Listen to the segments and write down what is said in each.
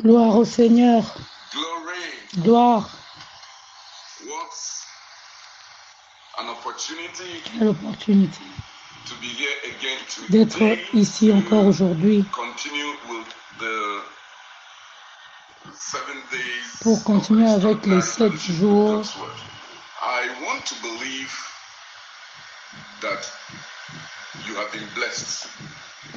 Gloire au Seigneur. Glory. Gloire. What an opportunity Quelle opportunité to be here again d'être today ici encore aujourd'hui to continue with the 7 days pour of continuer avec les extraordinary 7 fellowship with jours. God's word. I want to believe that you have been blessed.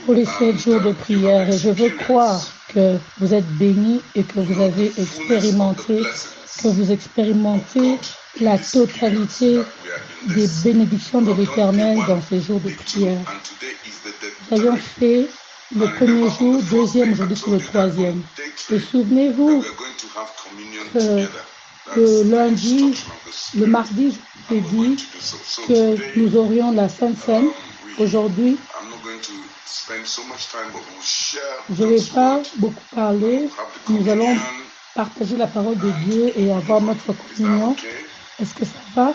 Pour les 7 jours de prière. Et je veux croire que vous êtes bénis et que vous avez expérimenté, la totalité des bénédictions de l'Éternel dans ces jours de prière. Nous avions fait le premier jour, deuxième, aujourd'hui c'est le troisième. Et souvenez-vous que le lundi, le mardi, j'ai dit que nous aurions la Sainte Seine. Aujourd'hui, je ne vais pas beaucoup parler. Nous allons partager la parole de Dieu et avoir notre communion. Est-ce que ça va?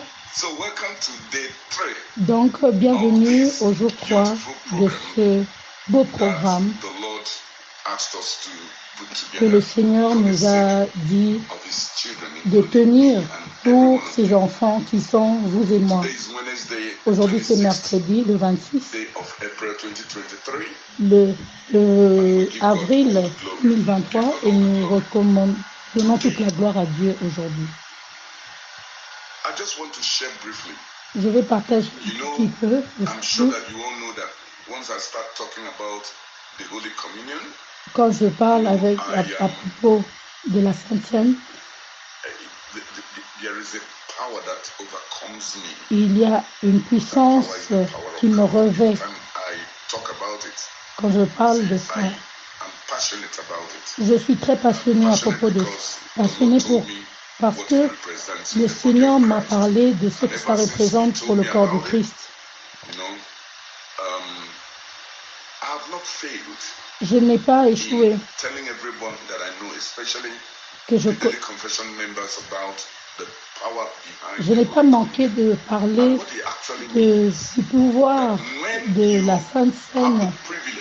Donc, bienvenue au jour 3 de ce beau programme que le Seigneur nous a dit de tenir pour ses enfants qui sont vous et moi. Aujourd'hui, c'est mercredi, le 26, avril 2023, et nous donnons toute la gloire à Dieu aujourd'hui. Je vais partager un petit peu. Quand je parle à propos de la Sainte Seine, il y a une puissance qui me revêt. Quand je parle de ça, je suis très passionné à propos de ça. Parce que le Seigneur m'a parlé de ce que ça représente pour le corps du Christ. Je n'ai pas échoué. Je n'ai pas manqué de parler du pouvoir de la Sainte Seine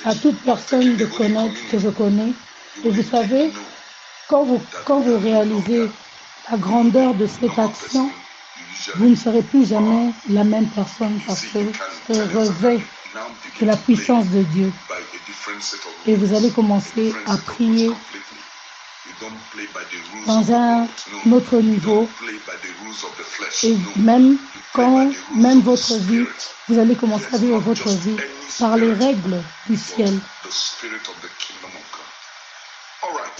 à toute personne que je connais. Et vous savez, quand vous réalisez la grandeur de cette action, vous ne serez plus jamais la même personne parce que vous revêt de la puissance de Dieu. Et vous allez commencer à prier dans un autre niveau. Et même votre vie, vous allez commencer à vivre votre vie par les règles du ciel.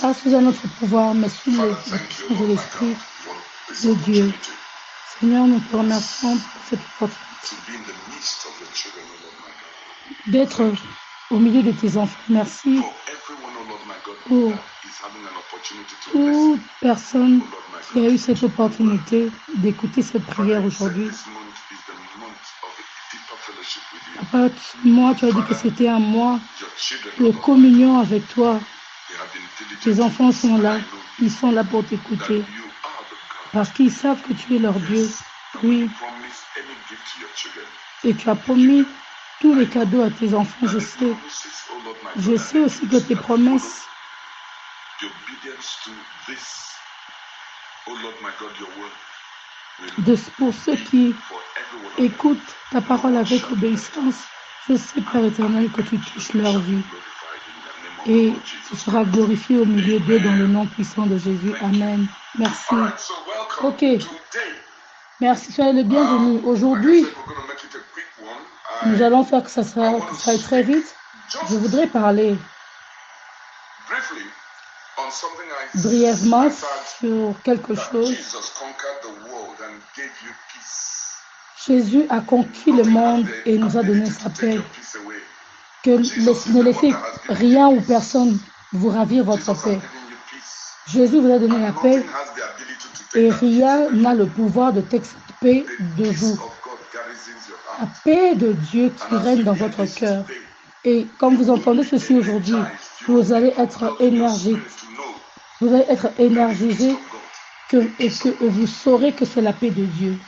Pas sous un autre pouvoir, mais sous les puissances de l'Esprit de Dieu. Seigneur, nous te remercions pour cette opportunité d'être au milieu de tes enfants. Merci pour toute personne qui a eu cette opportunité d'écouter cette prière aujourd'hui. Papa, moi, tu as dit que c'était un mois de communion avec toi. Tes enfants sont là, ils sont là pour t'écouter. Parce qu'ils savent que tu es leur Dieu. Oui. Et tu as promis tous les cadeaux à tes enfants, je sais. Je sais aussi que tes promesses pour ceux qui écoutent ta parole avec obéissance, je sais, Père éternel, que tu touches leur vie. Et tu seras glorifié au milieu d'eux dans le nom puissant de Jésus. Amen. Merci. Ok. Merci, soyez le bienvenu. Aujourd'hui, nous allons faire que ça aille très vite. Je voudrais parler brièvement sur quelque chose. Jésus a conquis le monde et nous a donné sa paix. Ne laissez rien ou personne vous ravir votre paix. Jésus vous a donné la paix et rien n'a le pouvoir de t'extirper de vous. La paix de Dieu qui règne dans votre cœur. Et quand vous entendez ceci aujourd'hui, vous allez être énergique. Vous allez être énergisé et que vous saurez que c'est la paix de Dieu.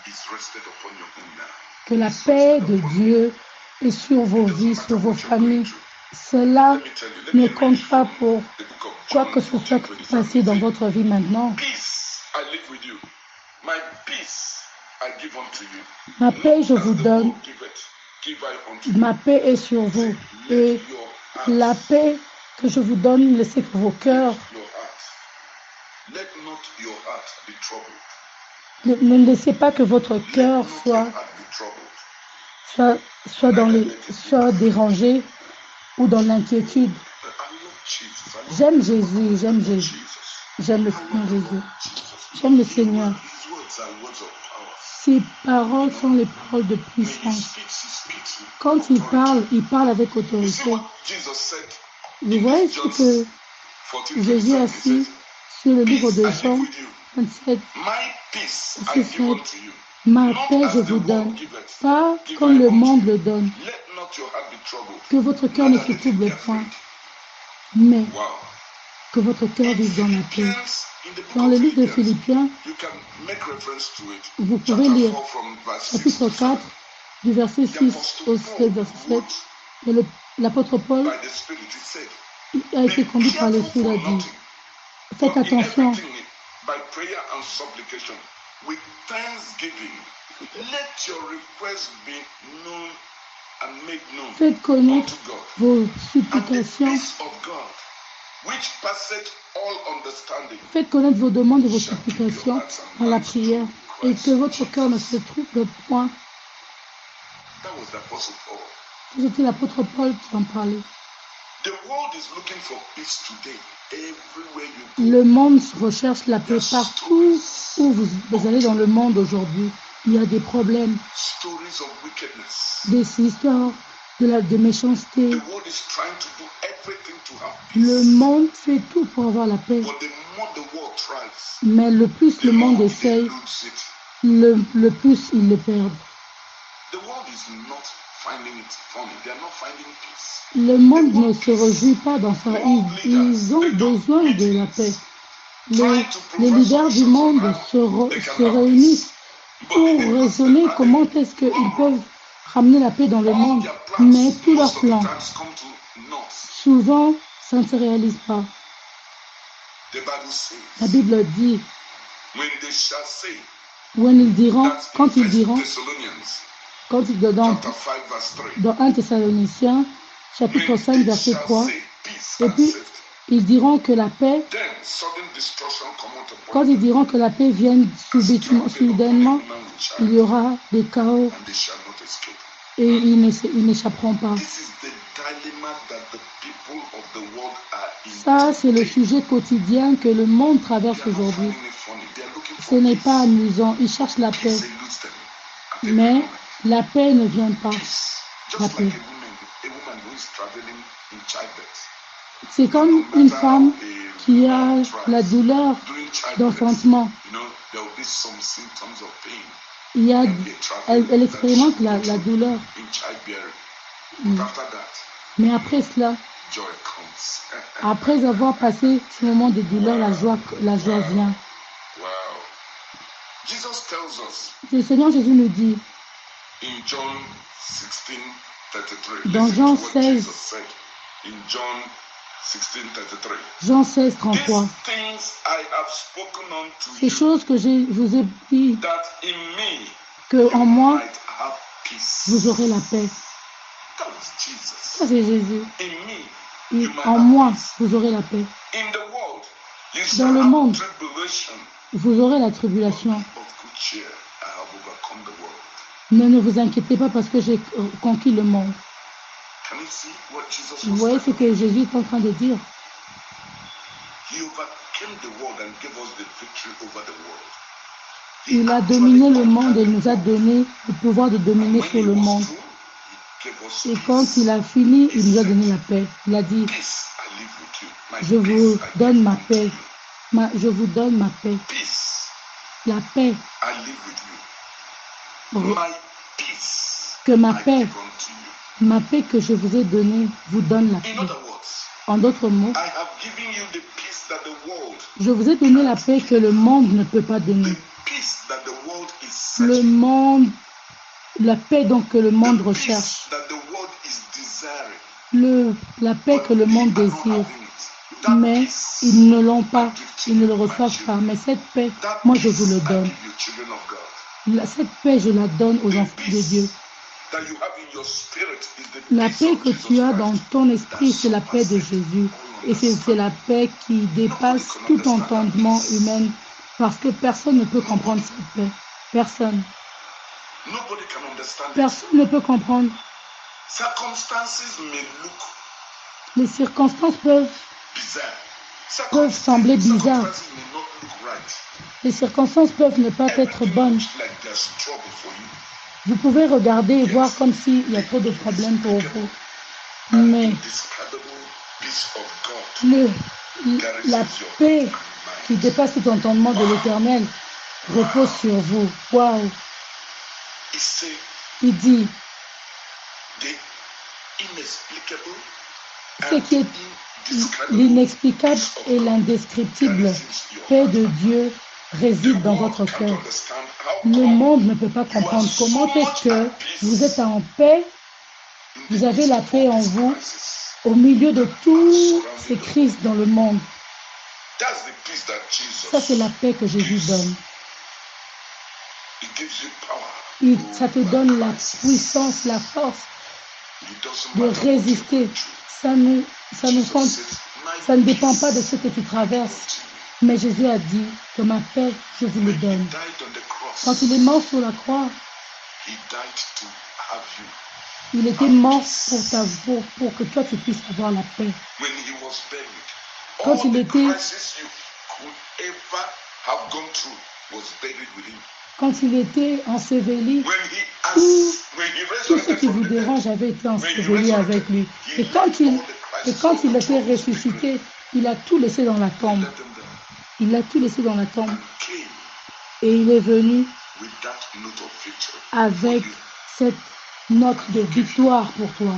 Que la paix de Dieu est sur vos vies, sur vos familles. Cela Let me tell you, let ne me read compte pas from pour the book of quoi John que ce soit 14:27. passé dans votre vie maintenant. Peace I live with you. My peace I give unto you. Ma paix, je Not vous as the donne. world giveth, give I unto you. Ma paix est sur vous. Let Et your la heart, paix que je vous donne, laissez que vos cœurs, your heart, let not your heart be troubled. ne laissez pas que votre Let cœur not your soit, heart be troubled. soit dérangé ou dans l'inquiétude. I love Jesus. I love J'aime Jésus, j'aime Jésus, Jesus. j'aime le I Seigneur love Jésus, Jesus. j'aime le Seigneur. His words are words of power. Ses paroles sont les paroles de When he puissance. speaks with Quand il authority. parle avec You see autorité. what Jesus said Vous in voyez this ce John que 14:27. Jésus a He dit says, sur le livre Peace de I Jean leave with you. 27, My peace I verset give 7. unto you. Ma Not paix as je the vous world donne, giveth, pas give comme I le unto monde you. le donne. Let not your heart be troubled. Que votre cœur ne Neither se let it be trouble afraid. point, mais Wow. que votre cœur In vive dans la paix. Philippians, in the book Dans of le livre de Philippians, Philippiens, you can make reference to it. vous pouvez Chapter lire 4 from verse 6 chapitre to 7. 4, du verset The 6 Apostle au Paul verset 7. wrote Et l'apôtre Paul by the Spirit, he said, a été Be conduit par careful l'Esprit, il for a dit, nothing, faites but in attention, everything, by prayer and supplication, with thanksgiving, let your requests be known and made known faites connaître unto God. vos And the supplications, peace of God, which passeth all understanding, faites connaître vos demandes et vos shall keep your supplications hearts and par la minds prière, through et que Christ votre cœur ne Jesus. se trouble point. That was the Apostle Paul. C'était l'apôtre Paul qui en parlait. The world is looking for peace today. Everywhere you go, Le monde recherche la paix partout où vous allez dans le monde aujourd'hui. Il y a des problèmes, stories of wickedness. des histoires de méchanceté. The world is trying to do everything to have Le peace. monde fait tout pour avoir la paix. But the more the world tries, Mais le plus the le monde more they essaye, lose it. le plus ils le perdent. The world is not finding it funny. They are not finding peace. Le monde ne se réjouit pas dans ça. Ils ont besoin de la paix. Les leaders du monde se réunissent pour raisonner comment est-ce qu'ils peuvent ramener la paix dans le monde. Mais tous leurs plans, Times come to naught. souvent, ça ne se réalise pas. The Bible says, La Bible dit, when they shall say, that's quand in ils diront, Thessalonians, chapter 5, verse 3. dans 1 Thessaloniciens, chapitre 5, verset 3, et puis ils diront que la paix, Then sudden destruction cometh upon quand ils diront que la paix vient soudainement, il y aura des chaos and they shall not escape. et ils n'échapperont pas. This is the dilemma that the people of the world are in. Ça, c'est le sujet quotidien que le monde traverse They are not aujourd'hui. finding it funny. They are looking Ce for n'est peace. pas amusant. Ils cherchent la paix. Peace eludes them at every Mais moment. la paix ne vient pas. Peace, La just paix. like a woman who is traveling in childbirth. C'est comme une femme qui a la douleur During childbirth, d'enfantement. there will be some symptoms of pain. Elle expérimente la douleur. In childbearing. Mm. But after that, Mais après cela, joy comes. après avoir passé ce moment de douleur, la joie vient. Wow. Jesus tells us Le Seigneur Jésus nous dit in John 16:33. dans Listen Jean to what 16, Jesus said in John 16:33. Jean 16, 33. These things I have spoken unto Ces you, choses que je vous ai dit, that in me que en you moi, might have peace. vous aurez la paix. That was Jesus. Ça, c'est Jésus. In me, Et you might en have moi, peace. vous aurez la paix. In the world, you Dans shall le have monde, tribulation. vous aurez la tribulation. Of good cheer, I have overcome the world. Mais ne vous inquiétez pas parce que j'ai conquis le monde. Can you see what Jesus Vous was voyez ce saying? que Jésus est en train de dire. He overcame the world and gave us the victory over the world. Il a dominé le monde et il nous a donné le pouvoir de dominer sur le monde. Et quand il a fini, il nous a donné la paix. Il a dit, je vous donne ma paix. Je vous donne ma paix. La paix. Que ma paix que je vous ai donnée, vous donne la paix. En d'autres mots, je vous ai donné la paix que le monde ne peut pas donner. Le monde, la paix donc que le monde recherche. la paix que le monde désire, mais ils ne l'ont pas, ils ne le reçoivent pas. Mais cette paix, moi je vous le donne. Cette paix, je la donne aux enfants de Dieu. La paix que tu as dans ton esprit, c'est la paix de Jésus. Et c'est la paix qui dépasse tout entendement humain, parce que personne ne peut comprendre cette paix. Personne. Personne ne peut comprendre. Les circonstances peuvent sembler bizarres. Les circonstances peuvent ne pas être bonnes. Vous pouvez regarder et voir comme s'il y a trop de problèmes pour vous. Mais la paix qui dépasse tout entendement de l'Éternel repose sur vous. Waouh! Il dit, ce qui est l'inexplicable et l'indescriptible paix de Dieu réside dans votre cœur. Le monde ne peut pas comprendre comment est-ce que vous êtes en paix, vous avez la paix en vous au milieu de toutes ces crises dans le monde. Ça, c'est la paix que Jésus donne. Ça te donne la puissance, la force de résister. Ça ne dépend pas de ce que tu traverses. Mais Jésus a dit que ma paix, je vous le donne. Quand il est mort sur la croix, il était mort pour que toi tu puisses avoir la paix. Quand il était enseveli, tout ce qui vous dérange avait été enseveli avec lui. Et quand il était ressuscité, il a tout laissé dans la tombe. Il a tout laissé dans la tombe. Et il est venu avec cette note de victoire pour toi.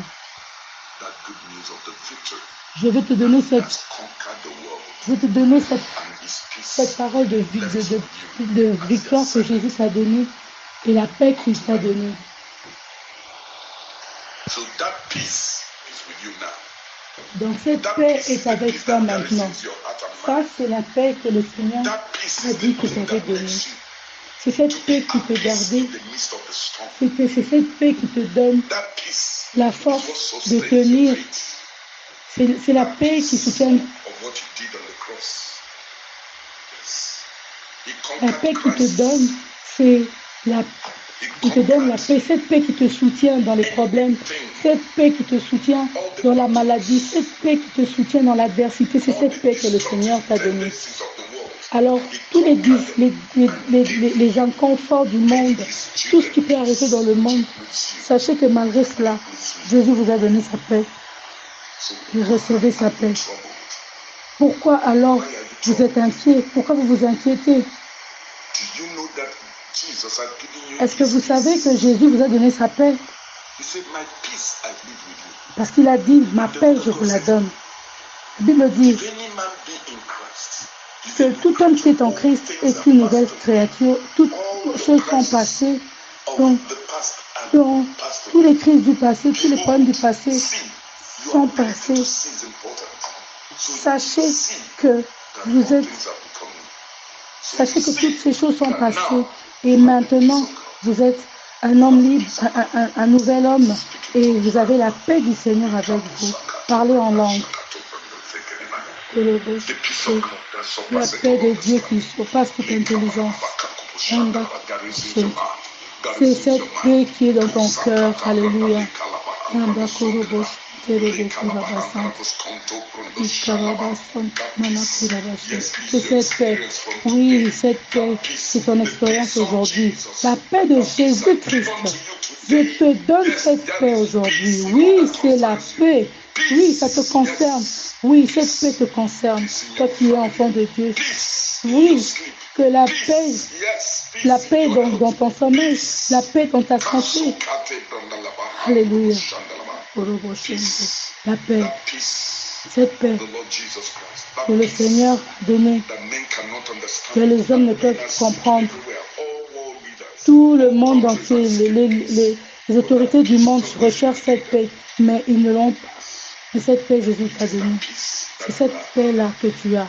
Je vais te donner cette parole de victoire que Jésus t'a donnée et la paix qu'il t'a donnée. Donc cette paix est avec toi maintenant. Ça, c'est la paix que le Seigneur a dit que j'avais donnée. C'est cette paix qui te gardait. C'est cette paix qui te donne la force de tenir. C'est la paix qui soutient. La paix qui te donne, c'est la paix. Cette paix qui te soutient dans les problèmes. Cette paix qui te soutient dans la maladie. Cette paix qui te soutient dans l'adversité. C'est cette paix que le Seigneur t'a donnée. Alors, tous les inconforts du monde, tout ce qui peut arriver dans le monde, sachez que malgré cela, Jésus vous a donné sa paix. Vous recevez sa paix. Pourquoi alors vous êtes inquiet? Pourquoi vous vous inquiétez? Est-ce que vous savez que Jésus vous a donné sa paix? Parce qu'il a dit, ma paix, je vous la donne. La Bible dit que tout homme qui est en Christ est une nouvelle créature. Toutes choses sont passées. Donc, tous les crises du passé, tous les problèmes du passé sont passés. Sachez que toutes ces choses sont passées. Et maintenant, vous êtes un homme libre, un nouvel homme. Et vous avez la paix du Seigneur avec vous. Parlez en langue. La paix de Dieu qui surpasse toute intelligence. C'est cette paix qui est dans ton cœur. Alléluia. C'est cette paix. Oui, cette paix, c'est ton expérience aujourd'hui. La paix de Jésus-Christ. Je te donne cette paix aujourd'hui. Oui, c'est la paix. Oui, ça te concerne. Oui, cette paix te concerne. Toi qui es enfant de Dieu. Oui, que la paix dans ton sommeil, la paix dans ta santé. Alléluia. La paix. Cette paix que le Seigneur donnait, que les hommes ne peuvent comprendre. Tout le monde entier, les autorités du monde recherchent cette paix, mais ils ne l'ont pas. Et cette paix, Jésus t'a donnée. C'est cette paix-là que tu as.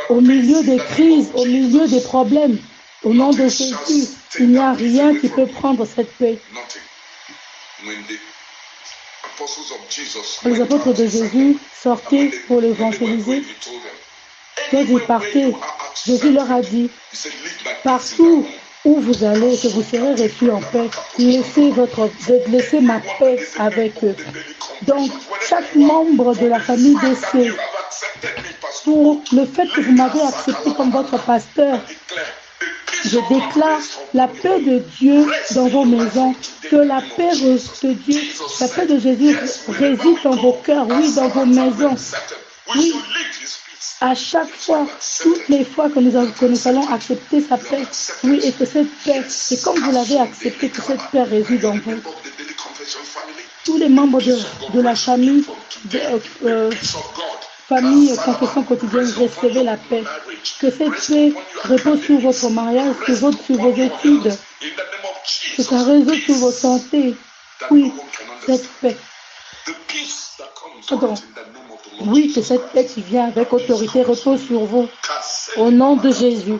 Au milieu des crises, au milieu des problèmes, au nom de Jésus, il n'y a rien qui peut prendre cette paix. Quand les apôtres de Jésus sortaient pour l'évangéliser, quand ils partaient, Jésus leur a dit, partout où vous allez, que vous serez reçus en paix, laissez ma paix avec eux. Donc, chaque membre de la famille d'Essai, pour le fait que vous m'avez accepté comme votre pasteur, je déclare la paix de Dieu dans vos maisons, que la paix de Dieu, la paix de Jésus réside dans vos cœurs, oui, dans vos maisons. Oui, à chaque fois, toutes les fois que nous allons accepter sa paix, oui, et que cette paix, et comme vous l'avez accepté, que cette paix réside en vous. Tous les membres de la famille, famille confession quotidienne, recevez la paix. Que cette paix repose sur votre mariage, sur vos études, que ça repose sur vos santé. Oui, cette paix. Pardon. Oui, que cette paix qui vient avec autorité repose sur vous. Au nom de Jésus.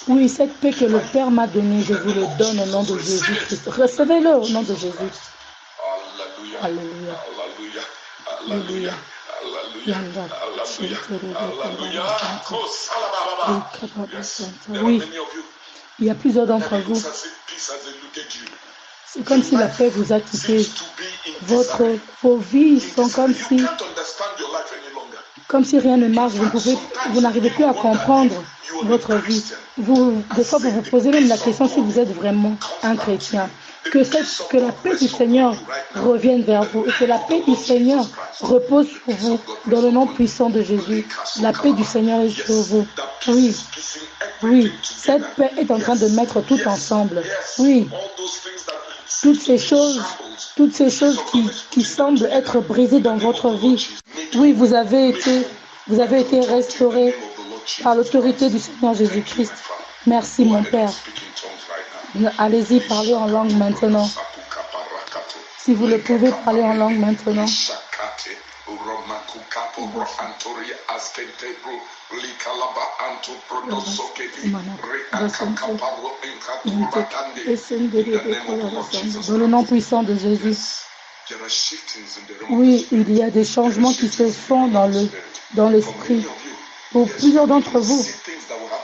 Oui, cette paix que le Père m'a donnée, je vous le donne au nom de Jésus-Christ. Recevez-le au nom de Jésus. Alléluia. Alléluia. Oui, il y a plusieurs d'entre vous. C'est comme si la paix vous a quitté. Vos vies sont comme si rien ne marche. Vous n'arrivez plus à comprendre votre vie. Des fois, vous vous posez même la question si vous êtes vraiment un chrétien. Que la paix du Seigneur revienne vers vous et que la paix du Seigneur repose sur vous dans le nom puissant de Jésus. La paix du Seigneur est sur vous. Oui, oui, cette paix est en train de mettre tout ensemble. Oui, toutes ces choses qui semblent être brisées dans votre vie. Oui, vous avez été restaurés par l'autorité du Seigneur Jésus-Christ. Merci, mon Père. Allez-y, parlez en langue maintenant. Si vous le pouvez, parler en langue maintenant. Dans le nom puissant de Jésus. Oui, il y a des changements qui se font dans l'esprit. Pour plusieurs d'entre vous,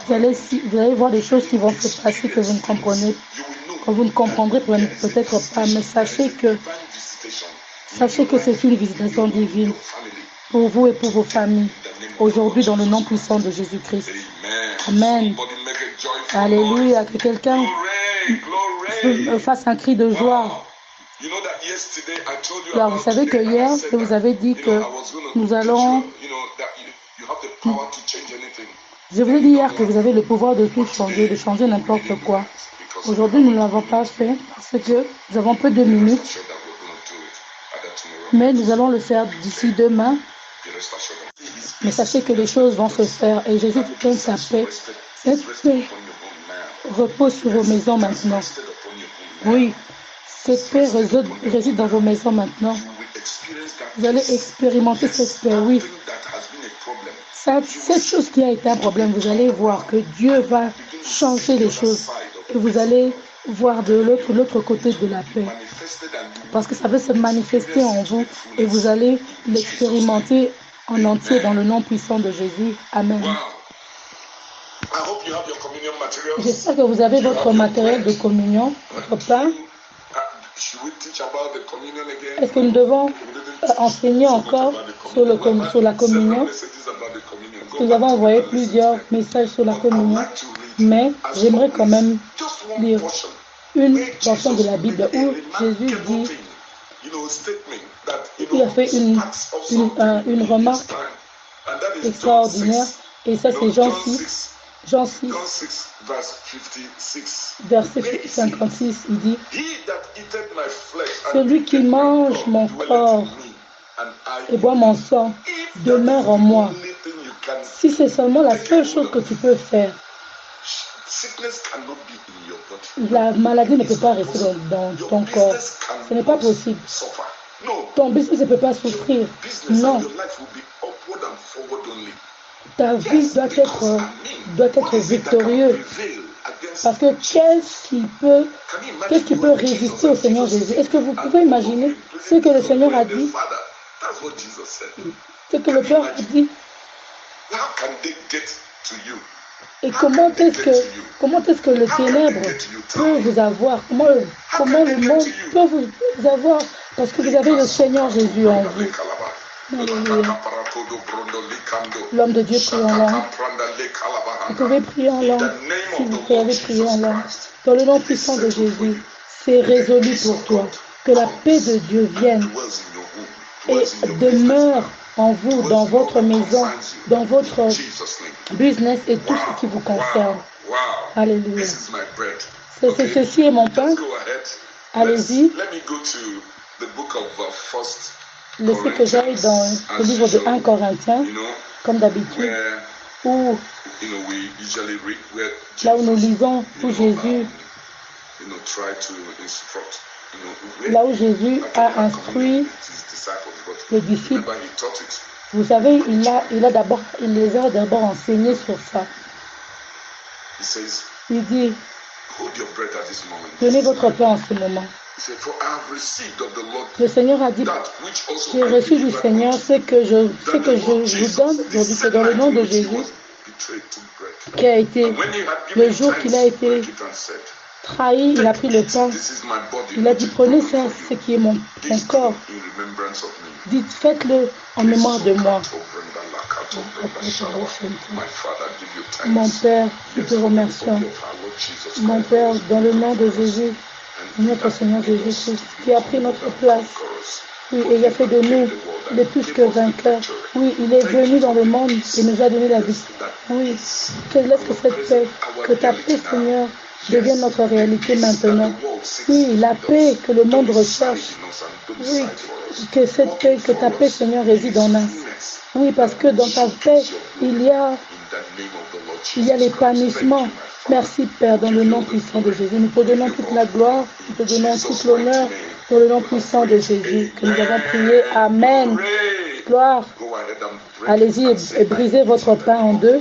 vous allez voir des choses qui vont se passer que vous ne comprenez pas. Vous ne comprendrez peut-être pas, mais sachez que c'est une visitation divine pour vous et pour vos familles. Aujourd'hui, dans le nom puissant de Jésus-Christ. Amen. Alléluia. Que quelqu'un fasse un cri de joie. Alors, vous savez que hier, je vous avais dit que nous allons... Je vous ai dit hier que vous avez le pouvoir de tout changer, de changer n'importe quoi. Aujourd'hui, nous ne l'avons pas fait parce que nous avons peu de minutes. Mais nous allons le faire d'ici demain. Mais sachez que les choses vont se faire et Jésus vous donne sa paix. Cette paix repose sur vos maisons maintenant. Oui, cette paix réside dans vos maisons maintenant. Vous allez expérimenter cette paix, oui. Cette chose qui a été un problème, vous allez voir que Dieu va changer les choses. Et vous allez voir de l'autre côté de la paix. Parce que ça va se manifester en vous et vous allez l'expérimenter en entier dans le nom puissant de Jésus. Amen. J'espère que vous avez votre matériel de communion, votre pain. Est-ce que nous devons enseigner encore sur la communion? Nous avons envoyé plusieurs messages sur la communion, mais j'aimerais quand même lire une portion de la Bible où Jésus dit, il a fait une remarque extraordinaire, et ça c'est Jean 6, verset 56, il dit, celui qui mange mon corps et boit mon sang demeure en moi. Si c'est seulement la seule chose que tu peux faire, Sickness cannot be in your body. La maladie ne peut pas rester dans ton corps. Ce n'est pas possible. Suffer. No. Ton business ne peut pas souffrir. Business Non. and your life will be upward and forward only. Ta vie doit être victorieuse. Parce que qu'est-ce qui peut résister au Seigneur Jésus? Est-ce que vous pouvez imaginer ce que le Seigneur a dit? Ce que le Père a dit? Et comment est-ce que le ténèbre peut vous avoir? Comment le monde peut vous avoir? Parce que vous avez le Seigneur Jésus en vous. Alléluia. L'homme de Dieu prie en langue. Vous pouvez prier en langue. Si vous pouvez prier en langue. Dans le nom puissant de Jésus, c'est résolu pour toi. Que la paix de Dieu vienne et demeure en vous, dans votre maison, dans votre business et tout ce qui vous concerne. Alléluia. Ceci est mon pain. Allez-y. Laissez que j'aille dans le livre de 1 Corinthiens, comme d'habitude, où là où nous lisons, où Jésus a instruit les disciples. Vous savez, il les a d'abord enseignés sur ça. Il dit, tenez votre pain en ce moment. Le Seigneur a dit, j'ai reçu du Seigneur ce que je vous donne aujourd'hui, c'est dans le nom de Jésus qui a été, le jour qu'il a été trahi, il a pris le pain, il a dit, prenez ça, ce qui est mon corps. Dites, faites-le en mémoire de moi. Mon Père, nous te remercions. Mon Père, dans le nom de Jésus, notre Seigneur Jésus-Christ, qui a pris notre place. Oui, et il a fait de nous les plus que vainqueurs. Oui, il est venu dans le monde et nous a donné la vie. Oui, que laisse que cette paix, que ta paix, Seigneur, devienne notre réalité maintenant. Oui, la paix que le monde recherche. Oui, que cette paix, que ta paix, Seigneur, réside en nous. Oui, parce que dans ta paix, il y a l'épanouissement. Merci, Père, dans le nom puissant de Jésus. Nous te donnons toute la gloire, nous te donnons toute l'honneur, dans le nom puissant de Jésus, que nous avons prié. Amen. Gloire. Allez-y et brisez votre pain en deux.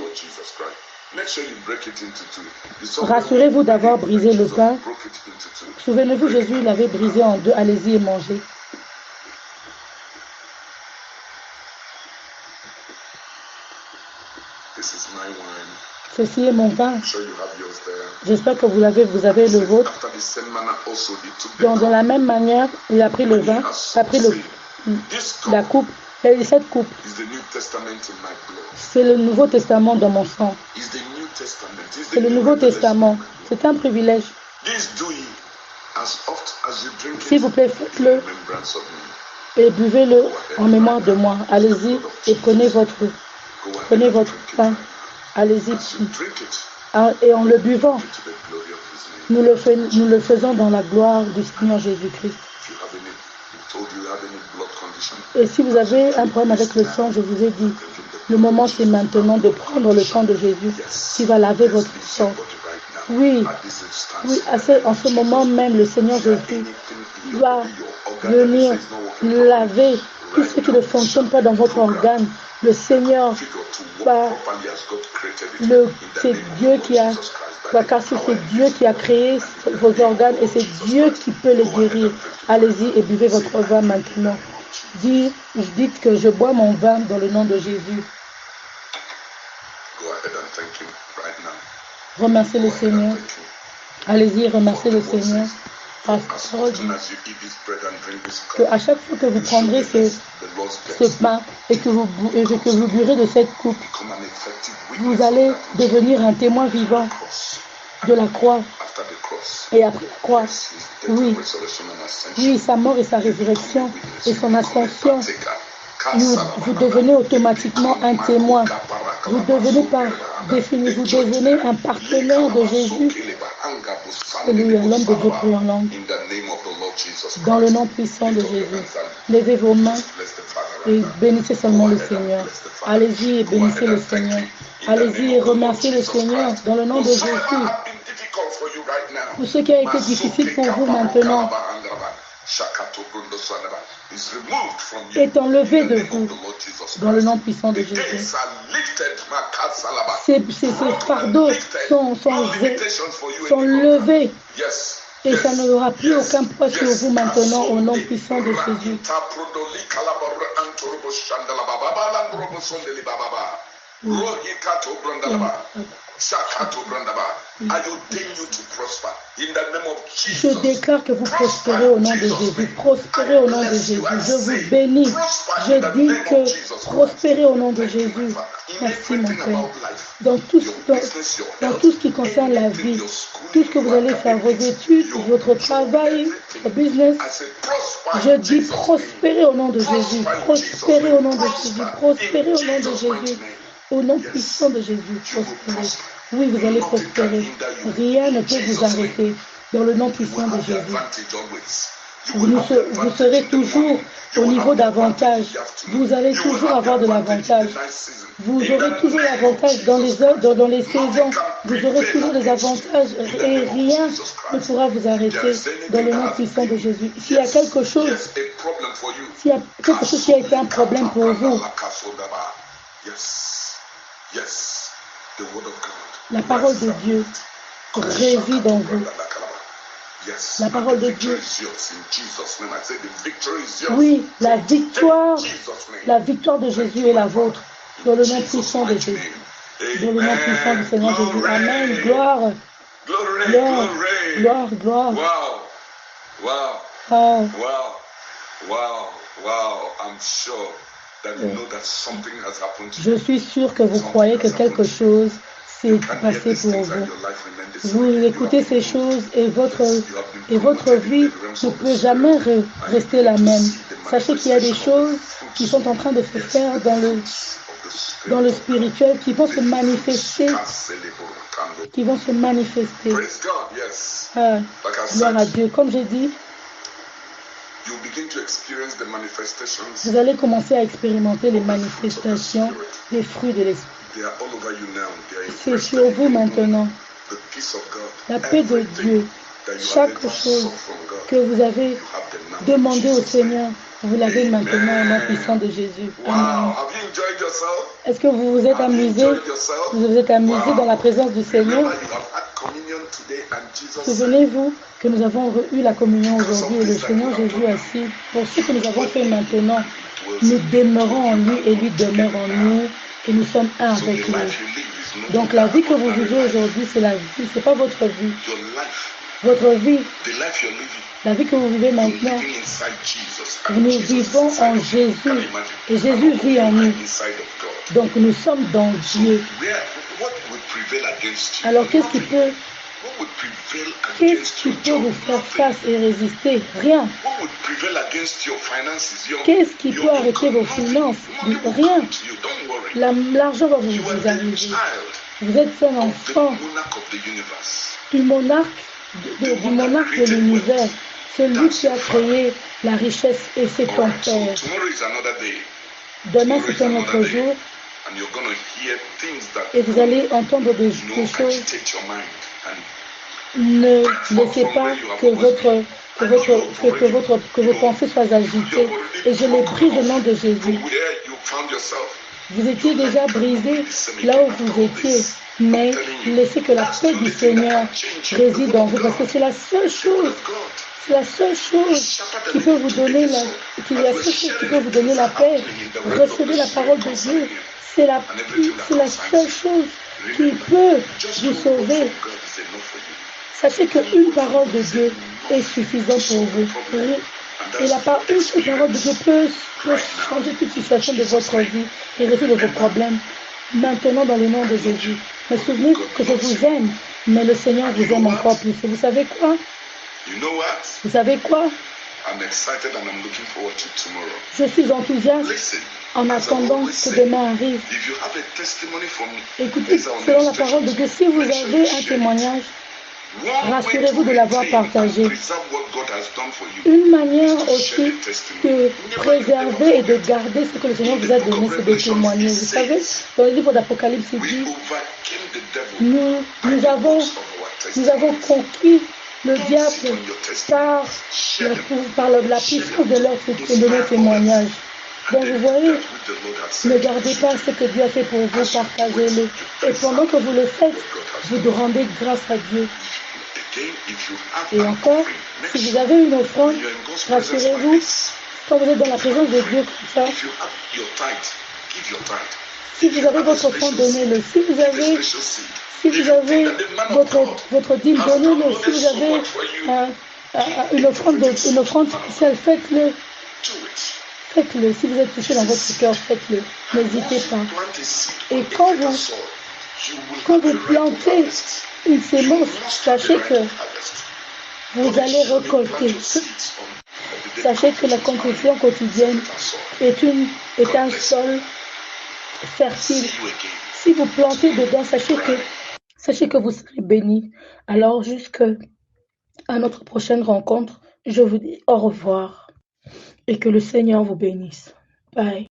Rassurez-vous d'avoir brisé le pain. Souvenez-vous, Jésus l'avait brisé en deux. Allez-y et mangez. Ceci est mon pain. J'espère que vous avez le vôtre. Donc, de la même manière, il a pris le vin, il a pris la coupe. Et cette coupe, c'est le Nouveau Testament dans mon sang. C'est le Nouveau Testament. C'est un privilège. S'il vous plaît, faites-le et buvez-le en mémoire de moi. Allez-y et prenez votre pain. Allez-y. Et en le buvant, nous le faisons dans la gloire du Seigneur Jésus-Christ. Et si vous avez un problème avec le sang, je vous ai dit, le moment c'est maintenant de prendre le sang de Jésus qui va laver votre sang. Oui, en ce moment même, le Seigneur Jésus va venir laver tout ce qui ne fonctionne pas dans votre organe. Le Seigneur c'est Dieu qui a c'est Dieu qui a créé vos organes et c'est Dieu qui peut les guérir. Allez-y et buvez votre vin maintenant. Dites que je bois mon vin dans le nom de Jésus. Remerciez le Seigneur. Allez-y, remerciez le Seigneur. Parce que à chaque fois que vous prendrez ce pain et que vous burez de cette coupe, vous allez devenir un témoin vivant de la croix. Et après la croix, oui, sa mort et sa résurrection et son ascension, vous devenez automatiquement un témoin. Vous devenez vous devenez un partenaire de Jésus. Alléluia, l'homme de Dieu prie en langue. Dans le nom puissant de Jésus, levez vos mains et bénissez seulement le Seigneur. Allez-y et bénissez le Seigneur. Allez-y et remerciez le Seigneur dans le nom de Jésus. Pour ce qui a été difficile pour vous maintenant, est enlevé de vous dans le nom puissant de Jésus. Ces fardeaux sont levés et ça n'aura plus aucun poids sur vous maintenant au nom puissant de Jésus. Je déclare que vous prospérez au nom de Jésus. Prospérez au nom de Jésus. Je vous bénis. Je dis que prospérez au nom de Jésus. Merci mon Père. Dans tout ce qui concerne la vie, tout ce que vous allez faire, vos études, votre travail, votre business, je dis prospérez au nom de Jésus. Prospérez au nom de Jésus. Prospérez au nom de Jésus. Au nom puissant de Jésus, prospérez. Oui, vous allez prospérer. Rien ne peut vous arrêter. Dans le nom puissant de Jésus. Vous serez toujours au niveau d'avantage. Vous allez toujours avoir de l'avantage. Vous aurez toujours l'avantage dans les saisons. Vous aurez toujours des avantages et rien ne pourra vous arrêter dans le nom puissant de Jésus. S'il y a quelque chose qui a été un problème pour vous, la parole de Dieu réside en vous. La parole de Dieu. Oui, la victoire de Jésus est la vôtre. Dans le nom puissant de Jésus. Dans le nom puissant du Seigneur Jésus. Amen. Gloire. Gloire. Gloire. Gloire. Wow. I'm sure. Je suis sûr que vous croyez que quelque chose s'est passé pour vous. Vous écoutez ces choses et votre vie ne peut jamais rester la même. Sachez qu'il y a des choses qui sont en train de se faire dans le spirituel, qui vont se manifester. Gloire à Dieu. Comme j'ai dit, vous allez commencer à expérimenter les manifestations des fruits de l'Esprit. C'est sur vous maintenant. La paix de Dieu, chaque chose que vous avez demandé au Seigneur, vous l'avez maintenant au nom puissant de Jésus. Amen. Est-ce que vous vous êtes amusé? Vous vous êtes amusé dans la présence du Seigneur? Souvenez-vous que nous avons eu la communion aujourd'hui et le Seigneur Jésus assis. Pour ce que nous avons fait maintenant, nous demeurons en lui et lui demeure en nous et nous sommes un avec lui. Donc la vie que vous vivez aujourd'hui, c'est la vie, c'est pas votre vie. Votre vie, la vie que vous vivez maintenant, nous vivons en Jésus et Jésus vit en nous. Donc nous sommes dans Dieu. Alors qu'est-ce qui peut vous faire face et résister? Rien. Qu'est-ce qui peut arrêter vos finances? Rien. L'argent va vous arriver. Vous êtes un enfant du monarque de l'univers, celui qui a créé la richesse et c'est ton Père. Demain c'est un autre jour et vous allez entendre des choses. Ne laissez pas que vos pensées soient agitées. Et je les prie au nom de Jésus. Vous étiez déjà brisé là où vous étiez, mais laissez que la paix du Seigneur réside en vous, parce que c'est la seule chose qui peut vous donner la paix. Recevez la parole de Dieu. C'est la seule chose qui peut vous sauver. Sachez qu'une parole de Dieu est suffisante pour vous. Et une seule parole de Dieu peut changer toute situation de votre vie et résoudre vos problèmes. Maintenant, dans le nom de Jésus. Mais souvenez-vous que je vous aime, mais le Seigneur vous aime encore plus. Et vous savez quoi? Vous savez quoi? Je suis enthousiaste en attendant que demain arrive. Écoutez, selon la parole de Dieu, si vous avez un témoignage, Rassurez-vous de l'avoir partagé. Une manière aussi de préserver et de garder ce que le Seigneur vous a donné, c'est de témoigner. Vous savez, dans le livre d'Apocalypse, il dit, nous avons conquis le diable par la puissance de leur témoignage. Donc vous voyez, ne gardez pas ce que Dieu a fait pour vous, partagez-le. Et pendant que vous le faites, vous rendez grâce à Dieu. Et encore, si vous avez une offrande, rassurez-vous, quand vous êtes dans la présence de Dieu comme ça, si vous avez votre offrande, donnez-le. Si vous avez votre dîme, donnez-le. Si vous avez une offrande spéciale, faites-le. Faites-le. Si vous êtes touché dans votre cœur, faites-le. N'hésitez pas. Et quand vous plantez une sémence, sachez que vous allez récolter. Sachez que la construction quotidienne est un sol fertile. Si vous plantez dedans, sachez que vous serez bénis. Alors, jusqu'à notre prochaine rencontre, je vous dis au revoir et que le Seigneur vous bénisse. Bye.